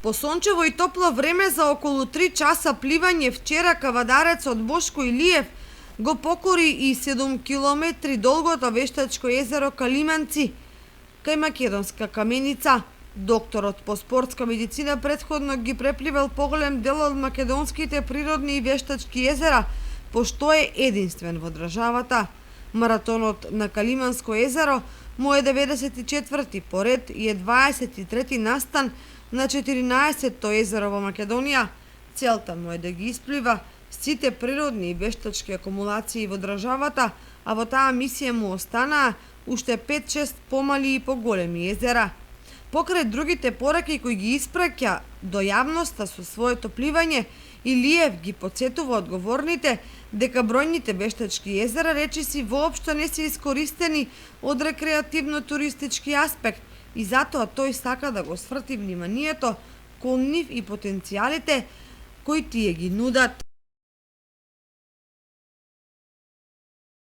По сончево и топло време за околу 3 часа пливање вчера кавадарецот Бошко Илиев го покори и 7 километри долгото вештачко езеро Калиманци кај македонска Каменица. Докторот по спортска медицина претходно ги препливал поголем дел од македонските природни и вештачки езера, пошто е единствен во државата. Маратонот на Калиманско езеро му е 94-ти поред и е 23-ти настан на 14-то езеро во Македонија. Целта му е да ги исплива сите природни и вештачки акумулации во државата, а во таа мисија му останаа уште 5-6 помали и поголеми езера. Покрај другите пораки кои ги испраќа до јавноста со своето пливање, Илиев ги потсетува одговорните дека бројните вештачки езера речиси воопшто не се искористени од рекреативно-туристички аспект и затоа тој сака да го сврти вниманието кон нив и потенцијалите кои тие ги нудат.